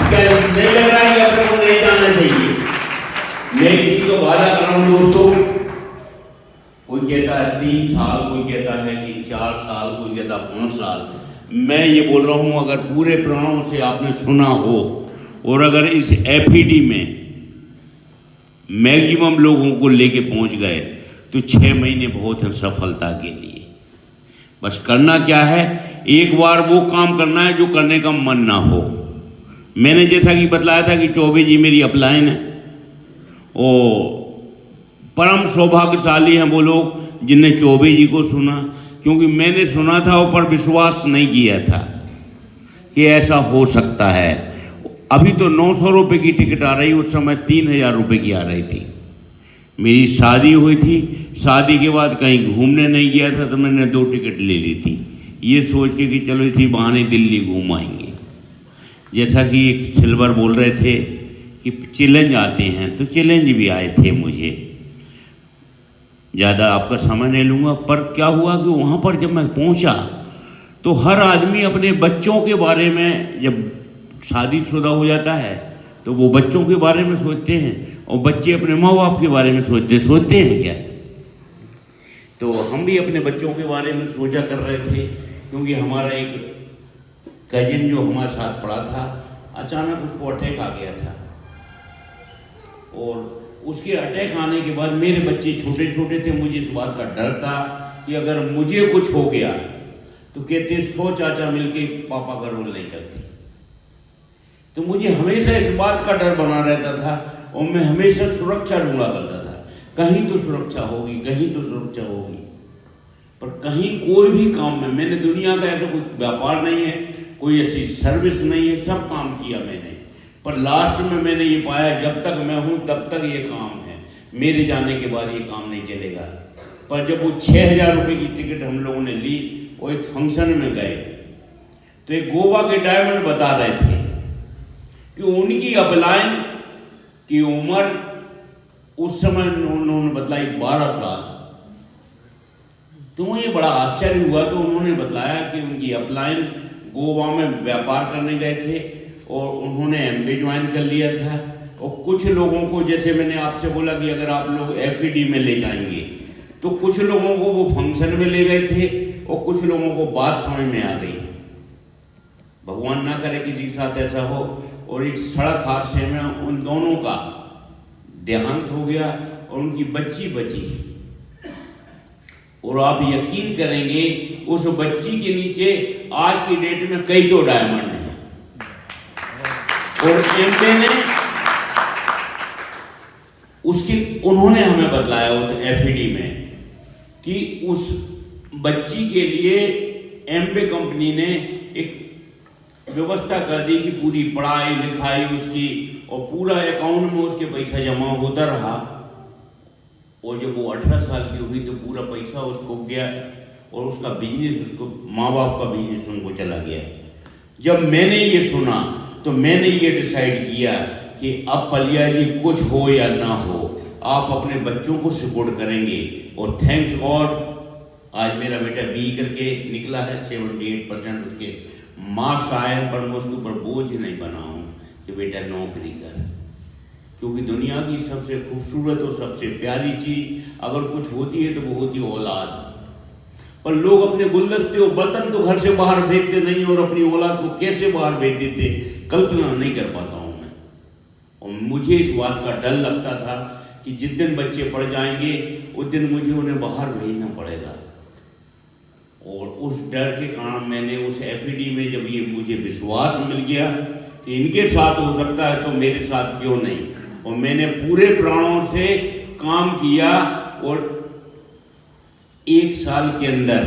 क्या नहीं लग रहा है कि अपने को नहीं जाना चाहिए? मैं इसी को वादा कर रहा हूँ दोस्तों, कोई कहता है 3 साल, कोई कहता है कि 4 साल, कोई कहता 5 साल। मैं ये बोल रहा हूँ, अगर पूरे प्राणों से आपने सुना हो और अगर इस एफईडी में मैक्सिमम लोगों को लेके पहुँच गए तो 6 महीने बहुत है सफलता के लिए। बस करना क्या है, एक बार वो काम करना है जो करने का मन ना हो। मैंने जैसा कि बतलाया था कि चौबे जी मेरी अपलाइन है, और परम सौभाग्यशाली हैं वो लोग जिनने चौबे जी को सुना, क्योंकि मैंने सुना था और पर विश्वास नहीं किया था कि ऐसा हो सकता है। अभी तो 900 रुपये की टिकट आ रही, उस समय 3000 रुपये की आ रही थी। मेरी शादी हुई थी, शादी के बाद कहीं घूमने नहीं गया था तो मैंने 2 टिकट ले ली थी, ये सोच के कि चलो इसी बहाने दिल्ली घूम आएंगे। जैसा कि एक सिल्वर बोल रहे थे कि चैलेंज आते हैं, तो चैलेंज भी आए थे मुझे। ज़्यादा आपका समय नहीं लूँगा, पर क्या हुआ कि वहाँ पर जब मैं पहुँचा तो हर आदमी अपने बच्चों के बारे में, जब शादीशुदा हो जाता है तो वो बच्चों के बारे में सोचते हैं, और बच्चे अपने माँ बाप के बारे में सोचते हैं क्या? तो हम भी अपने बच्चों के बारे में सोचा कर रहे थे, क्योंकि हमारा एक कजिन जो हमारे साथ पढ़ा था, अचानक उसको अटैक आ गया था, और उसके अटैक आने के बाद मेरे बच्चे छोटे छोटे थे, मुझे इस बात का डर था कि अगर मुझे कुछ हो गया तो कहते 100 चाचा मिलके पापा का रोल नहीं करते। तो मुझे हमेशा इस बात का डर बना रहता था, और मैं हमेशा सुरक्षा ढूंढा करता था, कहीं तो सुरक्षा होगी, कहीं तो सुरक्षा होगी। पर कहीं कोई भी काम में, मैंने दुनिया का ऐसा कोई व्यापार नहीं है, कोई ऐसी सर्विस नहीं है, सब काम किया मैंने, पर लास्ट में मैंने ये पाया जब तक मैं हूँ तब तक ये काम है, मेरे जाने के बाद ये काम नहीं चलेगा। पर जब वो 6000 रुपये की टिकट हम लोगों ने ली और एक फंक्शन में गए, तो एक गोवा के डायमंड बता रहे थे कि उनकी अपलाइन की उम्र उस समय उन्होंने बतलाई 12 साल। तो मुझे बड़ा आश्चर्य हुआ, तो उन्होंने बतलाया कि उनकी अपलाइन गोवा में व्यापार करने गए थे और उन्होंने MBA ज्वाइन कर लिया था। और कुछ लोगों को, जैसे मैंने आपसे बोला कि अगर आप लोग FED में ले जाएंगे, तो कुछ लोगों को वो फंक्शन में ले गए थे और कुछ लोगों को बात समझ में आ गई। भगवान ना करे किसी के साथ ऐसा हो, और एक सड़क हादसे में उन दोनों का देहांत हो गया और उनकी बच्ची बची। और आप यकीन करेंगे, उस बच्ची के नीचे आज की डेट में कई तो डायमंड हैं। और MBA ने उन्होंने हमें बतलाया उस FED में कि उस बच्ची के लिए MBA कंपनी ने एक व्यवस्था कर दी कि पूरी पढ़ाई लिखाई उसकी और पूरा अकाउंट में उसके पैसा जमा होता रहा। और जब वो 18 साल की हुई तो पूरा पैसा उसको गया, और उसका बिजनेस, उसको माँ बाप का बिजनेस उनको चला गया। जब मैंने ये सुना तो मैंने ये डिसाइड किया कि अब पलिया जी कुछ हो या ना हो, आप अपने बच्चों को सपोर्ट करेंगे। और थैंक्स गॉड आज मेरा बेटा B करके निकला है, 78% उसके मार्क्स आए, पर मैं उसके ऊपर बोझ नहीं बना हूँ कि बेटा नौकरी कर, क्योंकि दुनिया की सबसे खूबसूरत और सबसे प्यारी चीज़ अगर कुछ होती है तो वो होती है औलाद। पर लोग अपने गुलदस्ते और बर्तन तो घर से बाहर भेजते नहीं, और अपनी औलाद को कैसे बाहर भेज देते, कल्पना नहीं कर पाता हूँ मैं। और मुझे इस बात का डर लगता था कि जिस दिन बच्चे पढ़ जाएंगे उस दिन मुझे उन्हें बाहर भेजना पड़ेगा। और उस डर के कारण मैंने उस FED में, जब ये मुझे विश्वास मिल गया कि इनके साथ हो सकता है तो मेरे साथ क्यों नहीं, और मैंने पूरे प्राणों से काम किया। और 1 साल के अंदर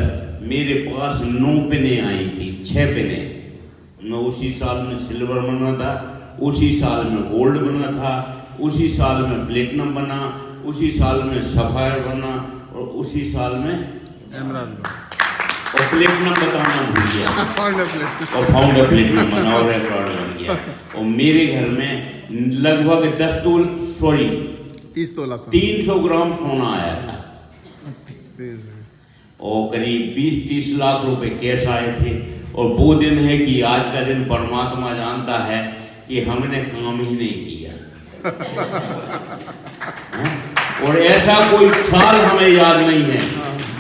मेरे पास 9 पिने आई थी, 6 पिने। मैं उसी साल में सिल्वर बना था, उसी साल में गोल्ड बना था, उसी साल में प्लेटिनम बना, उसी साल में सफायर बना, और उसी साल में एमराल्ड और प्लेटिनम बताना भूल गया, और फाउंडर प्लेटिनम बना और रिकॉर्ड बन गया। और मेरे घर में लगभग 30 तोला 300 ग्राम सोना आया था, और करीब 20-30 लाख रुपए कैश आए थे। और वो दिन है कि आज का दिन परमात्मा जानता है कि हमने काम ही नहीं किया। और ऐसा कोई साल हमें याद नहीं है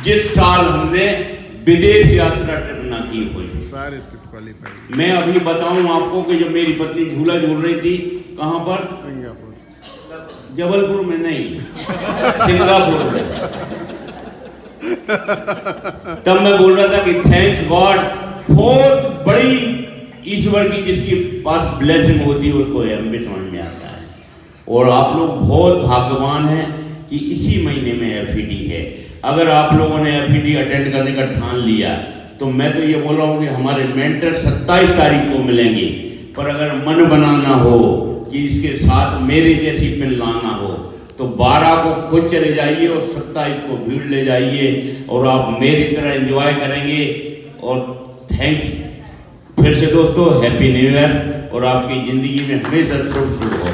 जिस साल हमने विदेश यात्रा न की हुई। सारे ट्रिप क्वालिफाई। मैं अभी बताऊं आपको कि जब मेरी पत्नी झूला झूल रही थी, कहां पर? सिंगापुर। जबलपुर में नहीं, सिंगापुर में। तब मैं बोल रहा था कि थैंक्स गॉड, बहुत बड़ी ईश्वर की जिसकी पास ब्लेसिंग होती है उसको एमबी समझ में आता है। और आप लोग बहुत भाग्यवान हैं कि इसी महीने में एफईडी है। अगर आप लोगों ने एफईडी अटेंड करने का ठान लिया तो मैं तो ये बोल रहा हूँ कि हमारे मेंटर 27 तारीख को मिलेंगे। पर अगर मन बनाना हो कि इसके साथ मेरे जैसी पिन लाना हो तो 12 को खुद चले जाइए और 27 को भीड़ ले जाइए और आप मेरी तरह एंजॉय करेंगे। और थैंक्स फिर से दोस्तों, हैप्पी न्यू ईयर और आपकी ज़िंदगी में हमेशा शुभ शुभ हो।